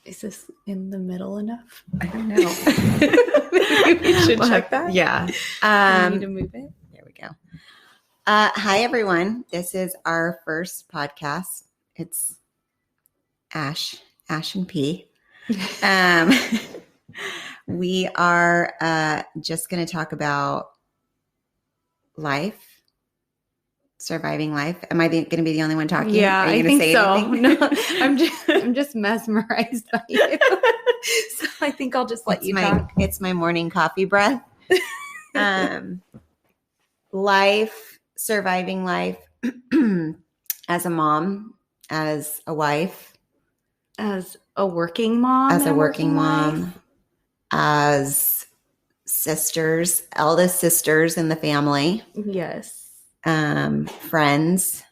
Is this in the middle enough? I don't know. Maybe we should check that. Yeah. We need to move it. There we go. Hi, everyone. This is our first podcast. It's Ash and P. We are just going to talk about life. Surviving life. Am I going to be the only one talking? Yeah, Are you I going to think say so. anything? No, I'm just mesmerized by you. So I think I'll just let you talk. It's my morning coffee breath. Life, surviving life as a mom, as a wife, As a working mom. as a working mom, wife. as sisters, eldest sisters in the family. Yes. Friends,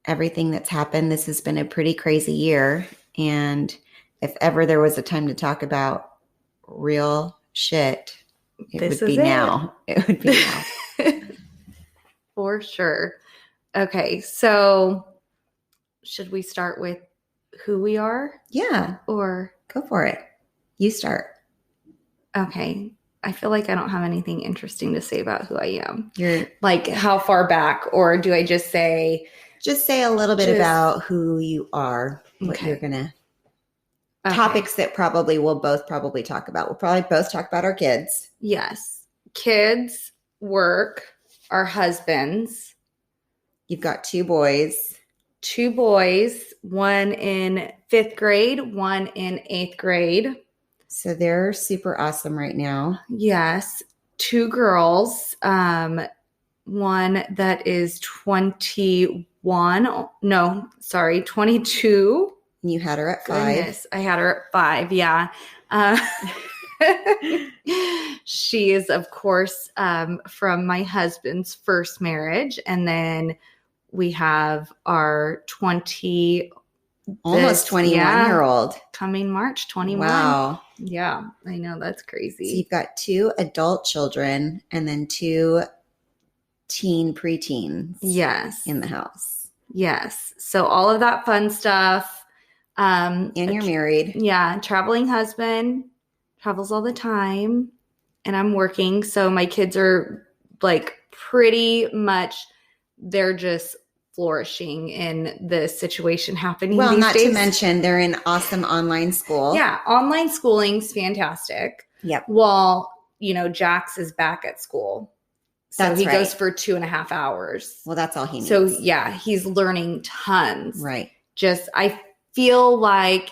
everything that's happened. This has been a pretty crazy year. And if ever there was a time to talk about real shit, it would be now. It would be now. For sure. Okay. So should we start with who we are? Yeah. Or Go for it. You start. okay. I feel like I don't have anything interesting to say about who I am. You're Like how far back, or do I just say a little bit about who you are, what Okay. you're gonna okay. topics that probably we'll both probably talk about. We'll probably both talk about our kids. Yes. Kids, work, our husbands. You've got two boys. 2 boys, one in 5th grade, one in 8th grade. So they're super awesome right now. Yes. 2 girls. One that is 22. And you had her at 5. Goodness, I had her at 5. Yeah. She is, of course, from my husband's first marriage. And then we have our Almost 21-year-old. Coming March 21. Wow. Yeah, I know. That's crazy. So you've got 2 adult children and then 2 preteens. Yes. In the house. Yes. So all of that fun stuff. And you're married. Yeah. Traveling husband, travels all the time, and I'm working. So my kids are like pretty much, they're just flourishing in the situation happening Well, these not days. to mention they're in awesome online school. Yeah. Online schooling's fantastic. Yep. Well, Jax is back at school. So That's he right. goes for 2.5 hours. Well, that's all he needs. So yeah, he's learning tons. Right. I feel like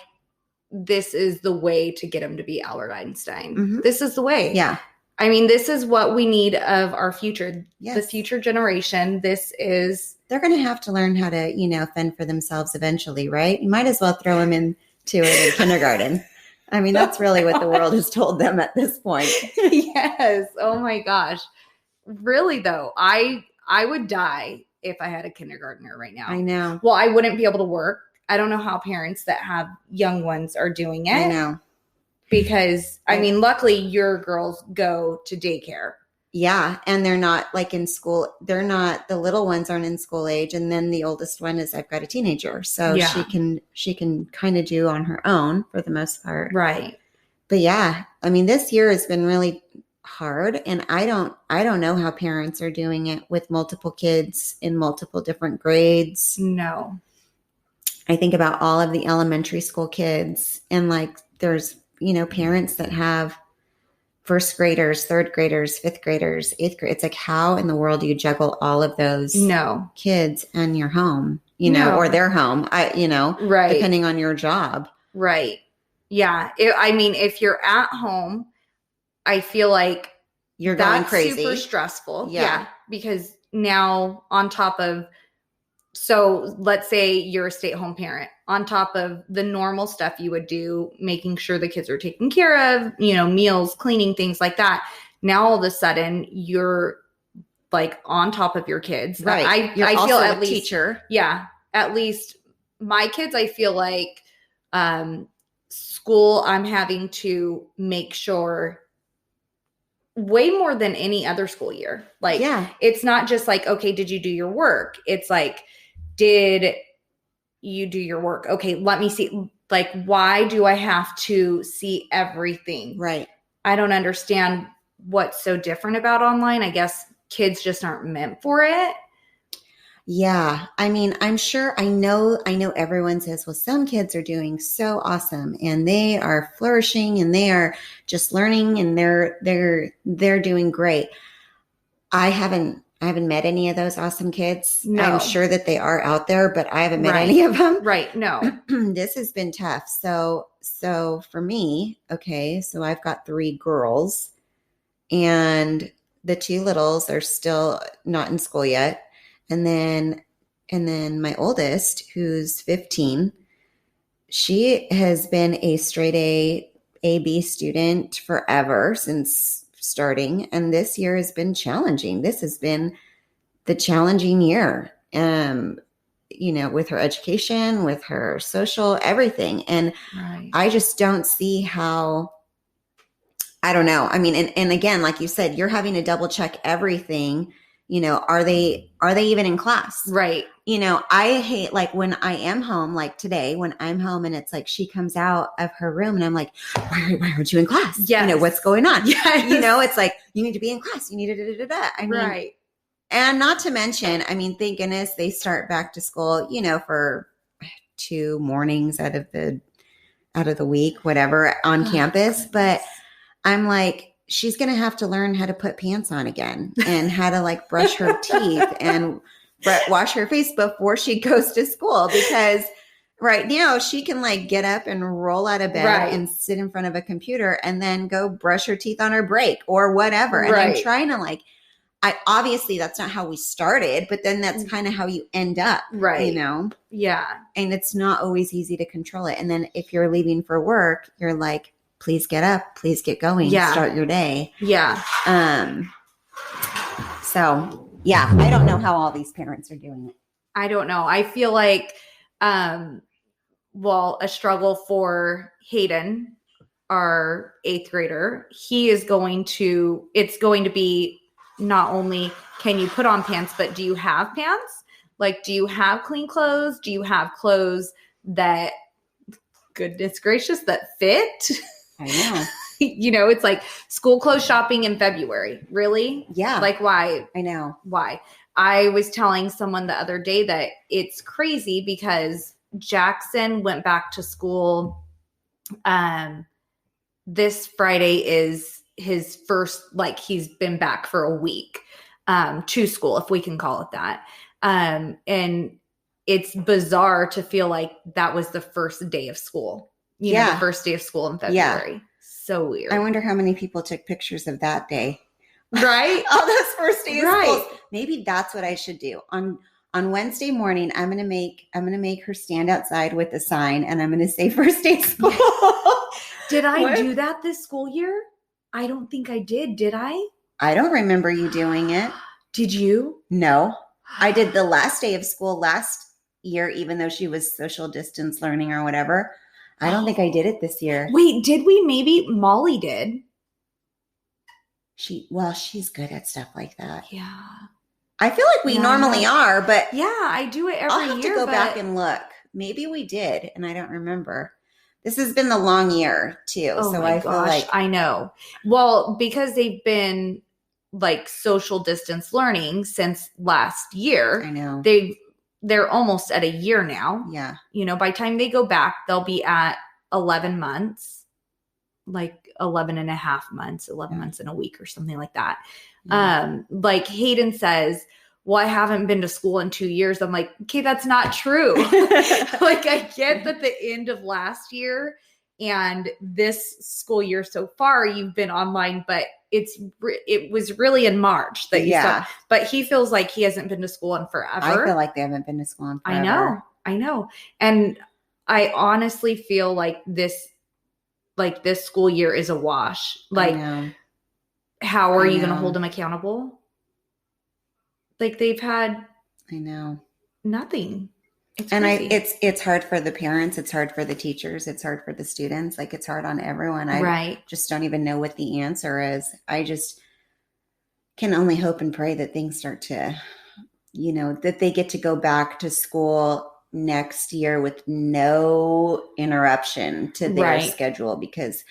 this is the way to get him to be Albert Einstein. Mm-hmm. This is the way. Yeah. I mean, this is what we need of our future, Yes. the future generation. They're going to have to learn how to, fend for themselves eventually, right? You might as well throw them into it in kindergarten. I mean, that's really what the world has told them at this point. Yes. Oh my gosh. Really though, I would die if I had a kindergartner right now. I know. Well, I wouldn't be able to work. I don't know how parents that have young ones are doing it. I know. Because, luckily your girls go to daycare. Yeah. And they're not like in school. The little ones aren't in school age. And then the oldest one is, I've got a teenager. So Yeah. she can kind of do on her own for the most part. Right. But yeah, this year has been really hard. And I don't know how parents are doing it with multiple kids in multiple different grades. No. I think about all of the elementary school kids, and like there's, parents that have first graders, third graders, fifth graders, eighth grade. It's like, how in the world do you juggle all of those kids and your home, or their home, right. Depending on your job. Right. Yeah. If you're at home, I feel like you're going crazy. Super stressful. Yeah. Because now on top of, so let's say you're a stay-at-home parent, on top of the normal stuff you would do, making sure the kids are taken care of, meals, cleaning, things like that. Now all of a sudden you're like on top of your kids. Right. I also feel at least teacher. Yeah. At least my kids, I feel like school, I'm having to make sure way more than any other school year. Like, It's not just like, okay, did you do your work? It's like, did you do your work? Okay, let me see. Like, why do I have to see everything? Right. I don't understand what's so different about online. I guess kids just aren't meant for it. Yeah. I mean, I'm sure I know everyone says, well, some kids are doing so awesome and they are flourishing and they are just learning and they're doing great. I haven't met any of those awesome kids. No. I'm sure that they are out there, but I haven't met Right. any of them. Right. No. This has been tough. So for me, okay, so I've got 3 girls and the 2 littles are still not in school yet. And then my oldest, who's 15, she has been a straight A, B student forever since starting. And this year has been challenging. This has been the challenging year, with her education, with her social, everything. And right. I just don't see how, I don't know. I mean, and again, like you said, you're having to double check everything. Are they even in class? Right. I hate like when I am home, like today, when I'm home and it's like she comes out of her room and I'm like, why aren't you in class? Yes. What's going on? Yes. It's like, you need to be in class. You need to, I mean, right. And not to mention, I mean, thank goodness they start back to school, for 2 mornings out of the week, whatever, on campus. But I'm like, she's going to have to learn how to put pants on again and how to like brush her teeth and wash her face before she goes to school, because right now she can like get up and roll out of bed and sit in front of a computer and then go brush her teeth on her break or whatever. And I'm trying to like, obviously that's not how we started, but then that's kind of how you end up, right? Yeah. And it's not always easy to control it. And then if you're leaving for work, you're like, please get up, please get going, start your day. Yeah. So yeah, I don't know how all these parents are doing it. I don't know. I feel like, a struggle for Hayden, our 8th grader, it's going to be not only can you put on pants, but do you have pants? Like, do you have clean clothes? Do you have clothes that, goodness gracious, that fit? I know. It's like school clothes shopping in February. Really? Yeah. Like, why? I know. Why? I was telling someone the other day that it's crazy because Jackson went back to school. This Friday is his first, like, he's been back for a week to school, if we can call it that. And it's bizarre to feel like that was the first day of school. The first day of school in February. Yeah. So weird. I wonder how many people took pictures of that day. Right? All those first days of school. Maybe that's what I should do. On Wednesday morning, I'm gonna make her stand outside with a sign and I'm gonna say first day of school. Did I do that this school year? I don't think I did. Did I? I don't remember you doing it. Did you? No. I did the last day of school last year, even though she was social distance learning or whatever. I don't think I did it this year. Wait, did we? Maybe Molly did. She's good at stuff like that. Yeah. I feel like we normally are, but yeah, I do it every year. I'll have to go back and look. Maybe we did, and I don't remember. This has been the long year too. Oh so my I feel like I know. Well, because they've been like social distance learning since last year. I know. They're almost at a year now. Yeah. By the time they go back, they'll be at 11 months, like 11 and a half months, 11 months and a week or something like that. Yeah. Like Hayden says, well, I haven't been to school in 2 years. I'm like, okay, that's not true. Like, I get that the end of last year and this school year so far, you've been online, but it was really in March that you saw. But he feels like he hasn't been to school in forever. I feel like they haven't been to school in forever. I know. And I honestly feel like this school year is a wash. Like, how are you going to hold them accountable? Like, they've had nothing. It's crazy. It's hard for the parents. It's hard for the teachers. It's hard for the students. Like, it's hard on everyone. I just don't even know what the answer is. I just can only hope and pray that things start to, that they get to go back to school next year with no interruption to their Right. schedule, because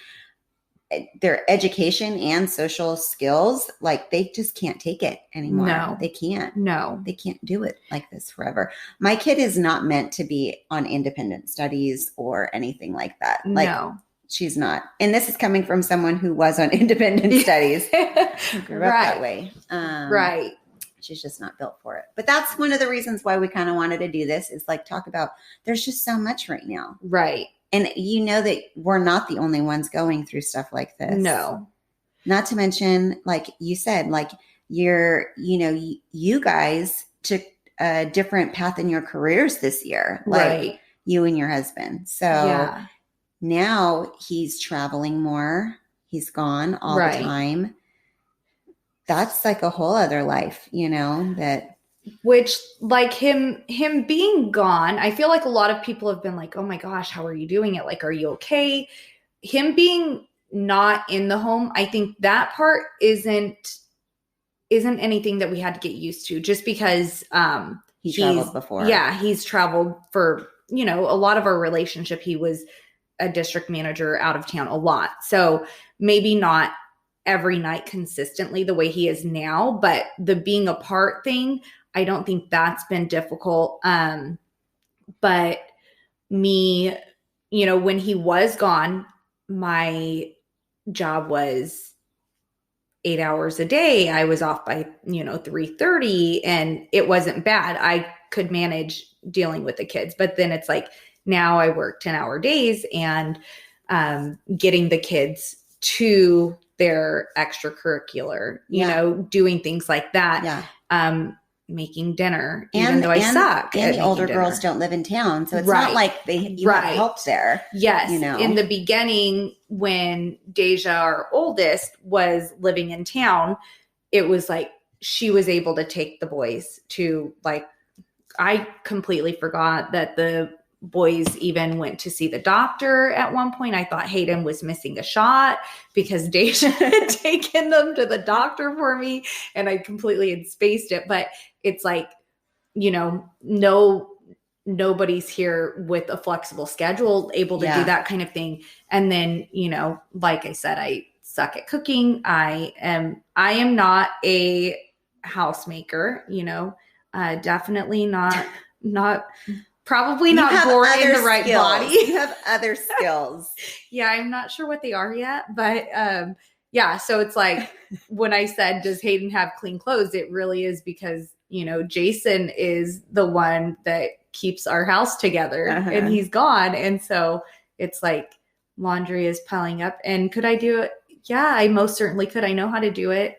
their education and social skills, like they just can't take it anymore. No. They can't. No. They can't do it like this forever. My kid is not meant to be on independent studies or anything like that. Like, No. she's not. And this is coming from someone who was on independent studies. Who grew up that way. Right. She's just not built for it. But that's one of the reasons why we kind of wanted to do this, is like talk about, there's just so much right now. Right. And you know that we're not the only ones going through stuff like this. No. Not to mention, like you said, like you guys took a different path in your careers this year. Like Right. you and your husband. So now he's traveling more. He's gone all the time. That's like a whole other life, that. Which, like, him being gone, I feel like a lot of people have been like, oh my gosh, how are you doing it? Like, are you okay? Him being not in the home, I think that part isn't anything that we had to get used to, just because he traveled before. Yeah, he's traveled for, a lot of our relationship. He was a district manager out of town a lot. So maybe not every night consistently the way he is now, but the being apart thing, I don't think that's been difficult. But me, when he was gone, my job was 8 hours a day. I was off by, 3:30, and it wasn't bad. I could manage dealing with the kids, but then it's like, now I work 10-hour days, and getting the kids to their extracurricular, doing things like that. Yeah. Making dinner, even though I suck. And the older girls don't live in town, so it's not like you have help there. Yes. In the beginning, when Deja, our oldest, was living in town, it was like she was able to take the boys to, like, I completely forgot that the boys even went to see the doctor at one point. I thought Hayden was missing a shot because Deja had taken them to the doctor for me, and I completely had spaced it. But it's like, nobody's here with a flexible schedule able to do that kind of thing. And then, like I said, I suck at cooking. I am not a housemaker, definitely not probably not born in the right body. You have other skills. Yeah, I'm not sure what they are yet, but so it's like, when I said, does Hayden have clean clothes? It really is because, Jason is the one that keeps our house together, and he's gone. And so it's like, laundry is piling up. And could I do it? Yeah, I most certainly could. I know how to do it.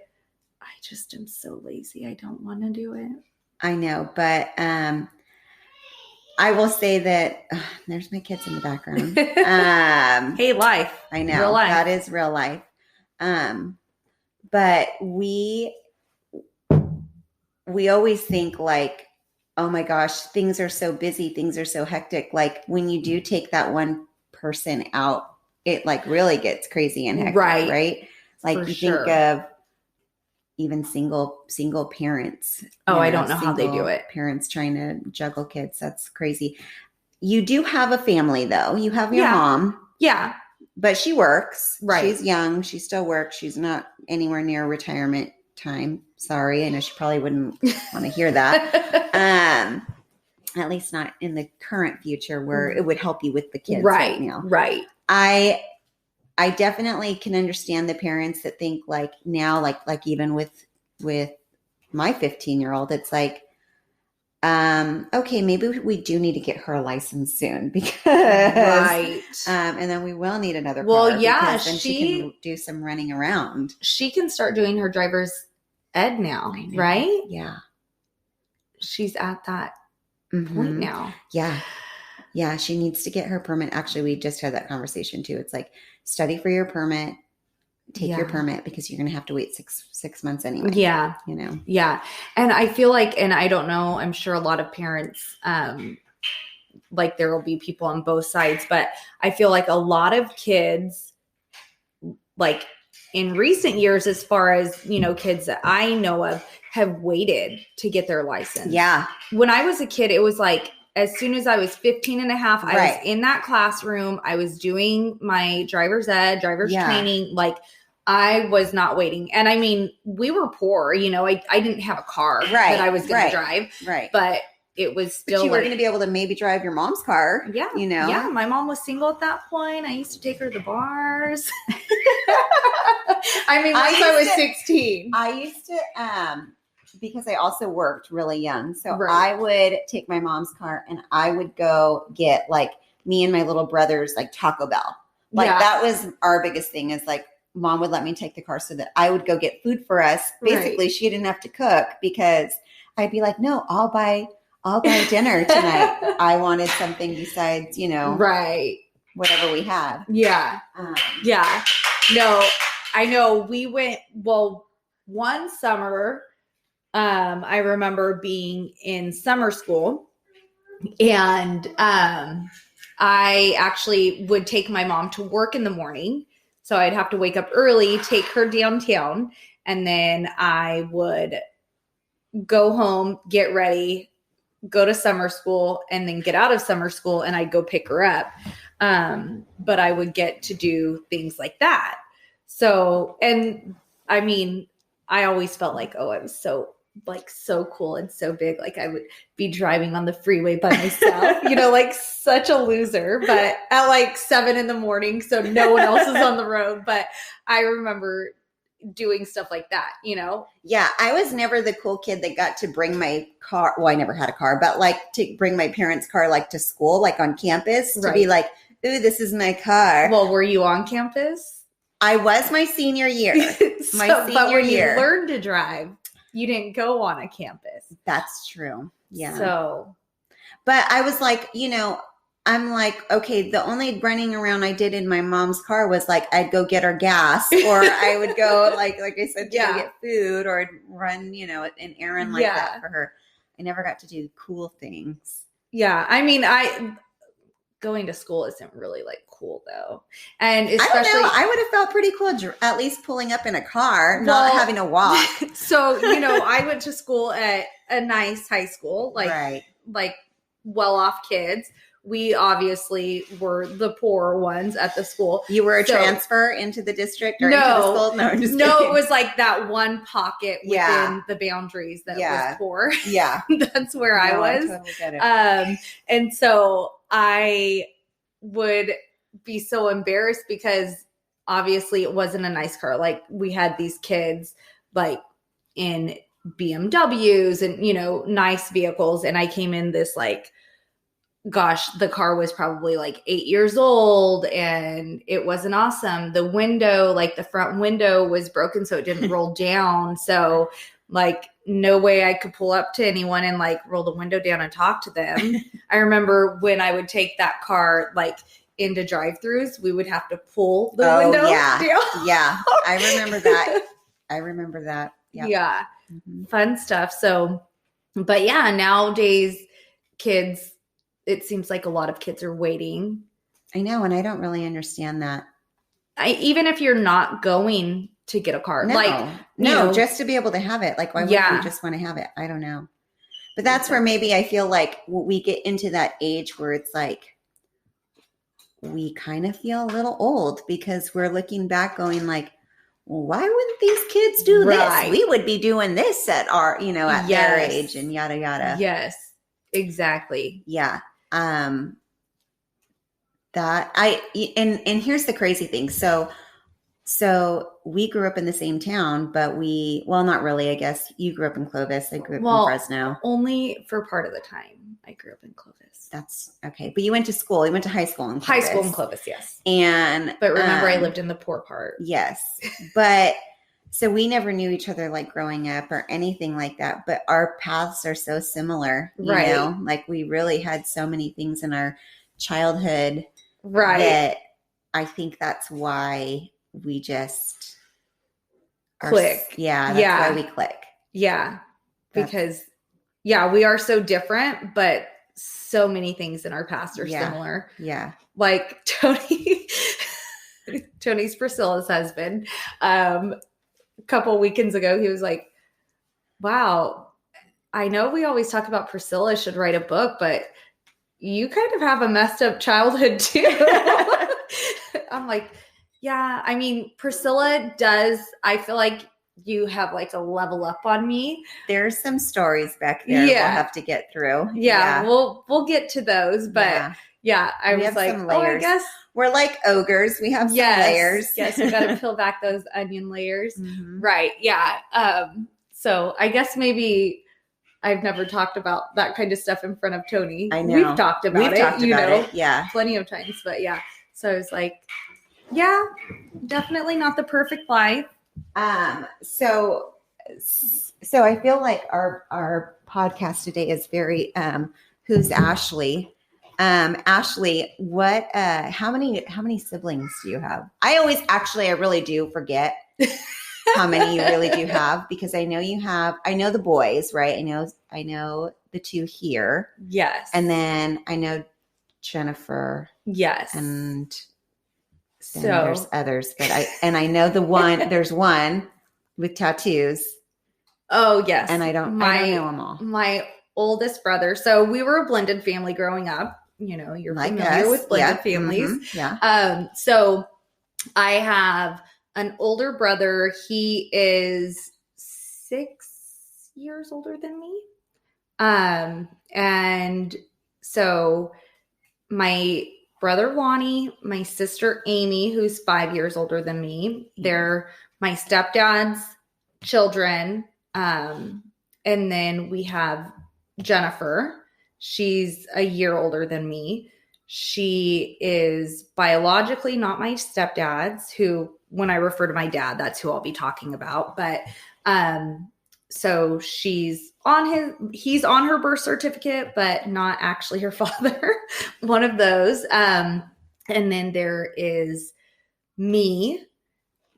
I just am so lazy. I don't want to do it. I know, but I will say that there's my kids in the background. Hey, life. I know. Real life. That is real life. But we always think like, oh my gosh, things are so busy. Things are so hectic. Like when you do take that one person out, it like really gets crazy and hectic, right? Like you think of even single parents. Oh, I don't know how they do it. Parents trying to juggle kids. That's crazy. You do have a family though. You have your mom. Yeah. But she works. Right. She's young. She still works. She's not anywhere near retirement time. Sorry. I know she probably wouldn't want to hear that. At least not in the current future where it would help you with the kids right now. Right. I definitely can understand the parents that think like now, like even with my 15-year-old, it's like, okay, maybe we do need to get her a license soon because, and then we will need another car. Well, yeah, then she can do some running around. She can start doing her driver's ed now, right? Yeah. She's at that point now. Yeah. Yeah. She needs to get her permit. Actually, we just had that conversation too. It's like, study for your permit, take your permit because you're going to have to wait six months anyway. Yeah. Yeah. And I feel like, and I don't know, I'm sure a lot of parents, like there will be people on both sides, but I feel like a lot of kids, like in recent years, as far as, kids that I know of, have waited to get their license. Yeah. When I was a kid, it was like, as soon as I was 15 and a half, I Right. was in that classroom. I was doing my driver's ed, driver's Yeah. training. Like, I was not waiting. And I mean, we were poor, you know, I didn't have a car Right. that I was going Right. to drive, Right. but it was But still you were like, going to be able to maybe drive your mom's car. yeah, You know? yeah. My mom was single at that point. I used to take her to the bars. I mean, once I was 16. I used to, because I also worked really young. So Right. I would take my mom's car and I would go get like me and my little brothers, like Taco Bell. Like Yeah. that was our biggest thing is like mom would let me take the car so that I would go get food for us. Basically, Right. she didn't have to cook because I'd be like, no, I'll buy dinner tonight. I wanted something besides, you know, Right. whatever we had. Yeah. Yeah. No, I know we went, well, one summer, I remember being in summer school and I actually would take my mom to work in the morning. So I'd have to wake up early, take her downtown, and then I would go home, get ready, go to summer school, and then get out of summer school and I'd go pick her up. But I would get to do things like that. So, and I mean, I always felt like, oh, I was so cool and so big. Like I would be driving on the freeway by myself, you know, like such a loser, but at like 7 a.m. So no one else is on the road. But I remember doing stuff like that, you know? Yeah, I was never the cool kid that got to bring my car. Well, I never had a car, but like to bring my parents' car like to school, like on campus to be like, ooh, this is my car. Well, were you on campus? I was my senior year. But when you learned to drive, you didn't go on a campus. That's true. Yeah. So, but I was like, you know, I'm like, okay, the only running around I did in my mom's car was like, I'd go get her gas or I would go like I said, to go get food or I'd run, you know, an errand like that for her. I never got to do cool things. Yeah. I mean, going to school isn't really like cool though. And especially, I don't know, I would have felt pretty cool at least pulling up in a car, not having to walk. So, you know, I went to school at a nice high school, like well-off kids. We obviously were the poor ones at the school. You were a transfer into the district or into the school? No, I'm just kidding. It was like that one pocket within the boundaries that was poor. Yeah. That's where I was. I totally get it. And so I would be so embarrassed because obviously it wasn't a nice car. Like we had these kids like in BMWs and, you know, nice vehicles. And I came in this like, gosh, the car was probably like 8 years old and it wasn't awesome. The window, like the front window was broken, so it didn't roll down. So like no way I could pull up to anyone and like roll the window down and talk to them. I remember when I would take that car like into drive-thrus, we would have to pull the window down. Yeah. I remember that. Yep. Yeah. Mm-hmm. Fun stuff. So, but yeah, nowadays kids, it seems like a lot of kids are waiting. I know. And I don't really understand that. Even if you're not going to get a car, just to be able to have it. Like, why would you just want to have it? I don't know. But that's where maybe I feel like we get into that age where it's like, we kind of feel a little old because we're looking back going like, well, why wouldn't these kids do this? We would be doing this at our, you know, at their age and yada, yada. Yes, exactly. Yeah. And here's the crazy thing. So we grew up in the same town, but not really, I guess. You grew up in Clovis. I grew up in Fresno. Only for part of the time I grew up in Clovis. That's okay. But you went to school. You went to high school in Clovis. High school in Clovis, yes. But remember, I lived in the poor part. Yes. But so we never knew each other like growing up or anything like that. But our paths are so similar. You know? Like we really had so many things in our childhood. That I think that's why we just click. That's why we click. Yeah. Because we are so different, but so many things in our past are similar. Yeah. Like Tony's Priscilla's husband, a couple weekends ago, he was like, wow, I know we always talk about Priscilla should write a book, but you kind of have a messed up childhood too. I'm like, yeah, I mean, Priscilla does, I feel like you have like a level up on me. There's some stories back there we'll have to get through. Yeah. We'll get to those, but I was like, oh, I guess we're like ogres. We have some layers. Yes, we got to peel back those onion layers. Right. Yeah. So I guess maybe I've never talked about that kind of stuff in front of Tony. I know. We've talked about it. Yeah. Plenty of times. But yeah. So I was like, yeah, definitely not the perfect life. So I feel like our podcast today is very who's Ashley? Ashley, what how many siblings do you have? I really do forget how many you really do have, because I know the boys, right? I know the two here. Yes. And then I know Jennifer. Yes. And then there's others, but I know there's one with tattoos. Oh, yes. And I don't know them all. My oldest brother. So we were a blended family growing up. You know, you're like familiar with blended families. Mm-hmm. Yeah. So I have an older brother. He is 6 years older than me. And so my brother Lonnie, my sister Amy, who's 5 years older than me. They're my stepdad's children. And then we have Jennifer. She's a year older than me. She is biologically not my stepdad's, who, when I refer to my dad, that's who I'll be talking about. But so he's on her birth certificate, but not actually her father. One of those. And then there is me.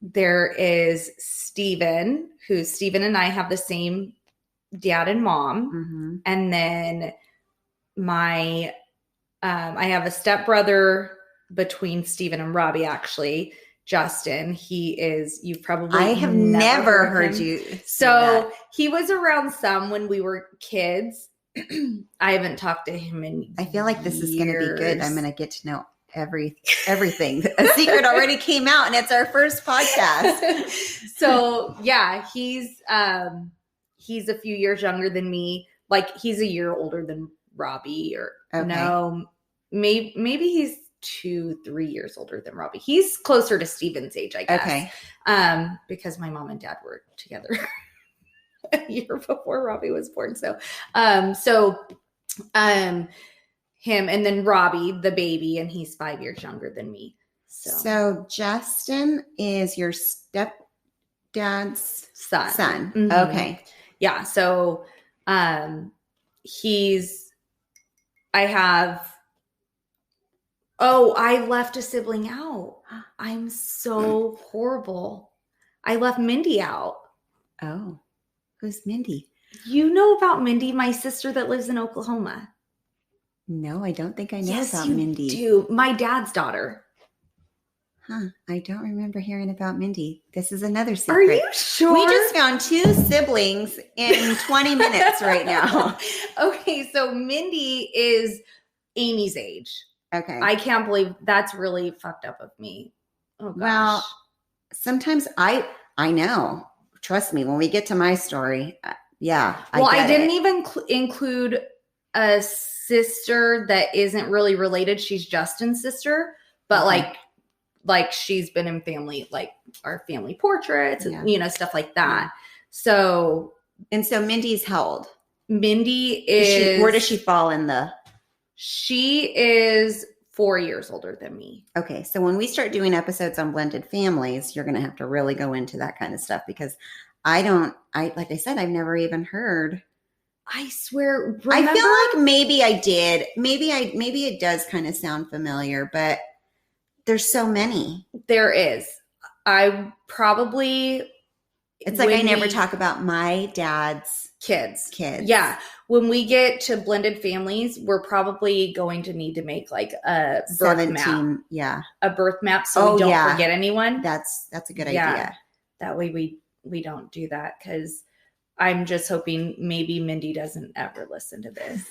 There is Steven, Steven and I have the same dad and mom. Mm-hmm. And then I have a stepbrother between Steven and Robbie, actually. Justin, I have never heard you say that. He was around some when we were kids. I haven't talked to him in I feel like this is going to be good. I'm going to get to know everything. A secret already came out, and it's our first podcast. So yeah, he's a few years younger than me. Like, he's a year older than Robbie, or no, maybe he's 2-3 years older than Robbie. He's closer to Steven's age, I guess. Okay. Because my mom and dad were together a year before Robbie was born. So him, and then Robbie, the baby, and he's 5 years younger than me. So Justin is your stepdad's son. Mm-hmm. Okay. Yeah. So I left a sibling out. I'm so horrible. I left Mindy out. Oh, who's Mindy? You know about Mindy, my sister that lives in Oklahoma. No, I don't think I know about Mindy. Do. My dad's daughter. Huh. I don't remember hearing about Mindy. This is another secret. Are you sure? We just found 2 siblings in 20 minutes right now. Okay, so Mindy is Amy's age. Okay. I can't believe that's really fucked up of me. Oh gosh. Well, sometimes I know. Trust me, when we get to my story, I didn't even include a sister that isn't really related. She's Justin's sister, but like she's been in family, like our family portraits, and, stuff like that. So Mindy's how old? Mindy is. Where does she fall in the? She is 4 years older than me. Okay. So when we start doing episodes on blended families, you're going to have to really go into that kind of stuff, because like I said, I've never even heard. I swear. Remember? I feel like maybe I did. Maybe it does kind of sound familiar, but there's so many. There is. It's like I never talk about my dad's kids. Yeah. When we get to blended families, we're probably going to need to make like a birth map. Yeah. A birth map, so we don't forget anyone. That's a good idea. That way we don't do that, because I'm just hoping maybe Mindy doesn't ever listen to this.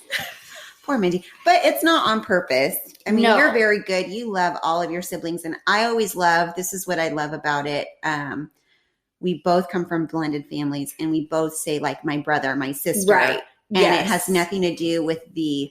Poor Mindy. But it's not on purpose. I mean, No. you're very good. You love all of your siblings. And I always love, this is what I love about it. We both come from blended families, and we both say like my brother, my sister. Right. And it has nothing to do with the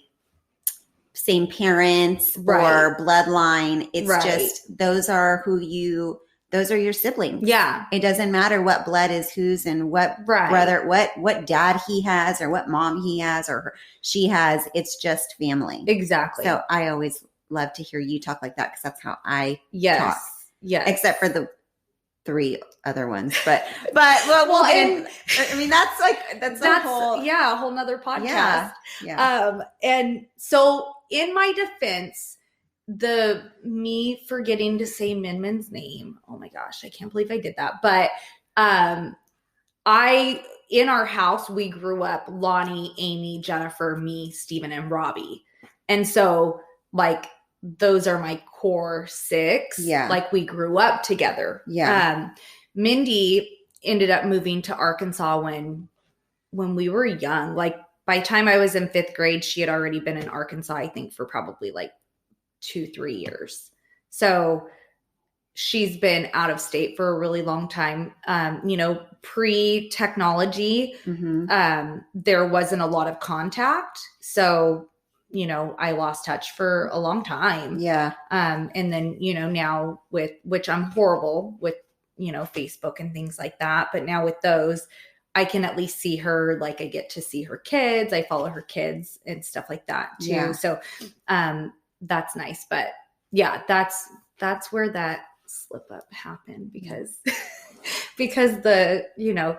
same parents or bloodline. It's just, those are your siblings. Yeah. It doesn't matter what blood is whose and what brother, what dad he has or what mom he has or she has. It's just family. Exactly. So I always love to hear you talk like that because that's how I talk. Yes. Except for the 3 other ones, but well, I mean, that's a whole nother podcast. Yeah. And so in my defense, me forgetting to say Min Min's name. Oh my gosh, I can't believe I did that. But in our house, we grew up Lonnie, Amy, Jennifer, me, Steven, and Robbie. And so like those are my core 6. Yeah. Like we grew up together. Yeah. Mindy ended up moving to Arkansas when we were young. Like by the time I was in 5th grade, she had already been in Arkansas, I think, for probably like 2-3 years. So she's been out of state for a really long time. Pre-technology, there wasn't a lot of contact. So, I lost touch for a long time. Yeah. And then, now which I'm horrible with, Facebook and things like that. But now with those, I can at least see her. Like I get to see her kids. I follow her kids and stuff like that too. Yeah. So, that's nice. But yeah, that's where that slip up happened because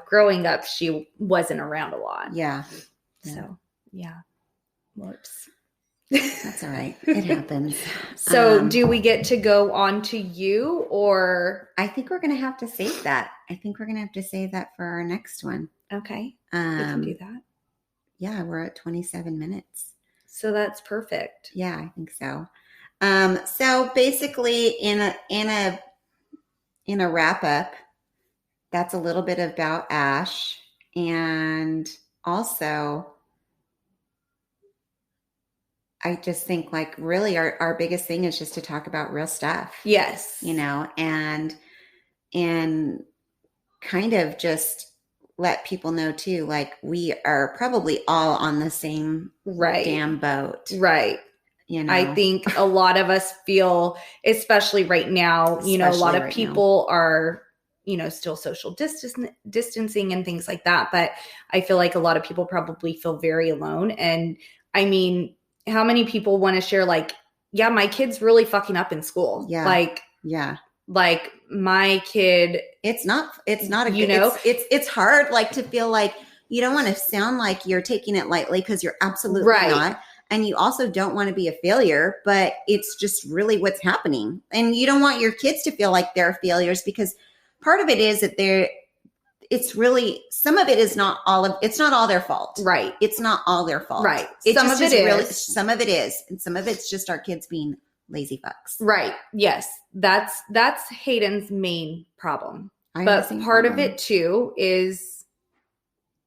growing up, she wasn't around a lot. Yeah. So yeah. Whoops. That's all right. It happens. So do we get to go on to you, or? I think we're going to have to save that. I think we're going to have to save that for our next one. Okay. We can do that. Yeah. We're at 27 minutes. So that's perfect. Yeah, I think so. So basically in a wrap up, that's a little bit about Ash. And also, I just think like really our biggest thing is just to talk about real stuff. Yes. And kind of just let people know too, like we are probably all on the same damn boat. Right. I think a lot of us feel, especially right now, a lot of people are, still social distancing and things like that. But I feel like a lot of people probably feel very alone. And I mean, how many people want to share like, yeah, my kid's really fucking up in school. Yeah. Like my kid, it's not it's hard like to feel like you don't want to sound like you're taking it lightly because you're absolutely not. And you also don't want to be a failure, but it's just really what's happening. And you don't want your kids to feel like they're failures because part of it is that it's really, some of it is not it's not all their fault. Right. It's not all their fault. Right. Some of it is. And some of it's just our kids being lazy fucks. Right. Yes. That's Hayden's main problem. But part of it too is,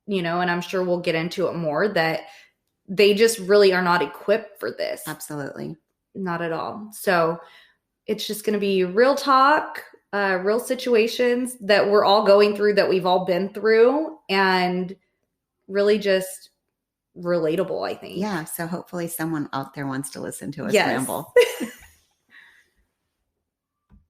and I'm sure we'll get into it more, that they just really are not equipped for this. Absolutely. Not at all. So it's just going to be real talk, real situations that we're all going through, that we've all been through, and really just relatable, I think. Yeah. So hopefully someone out there wants to listen to us ramble.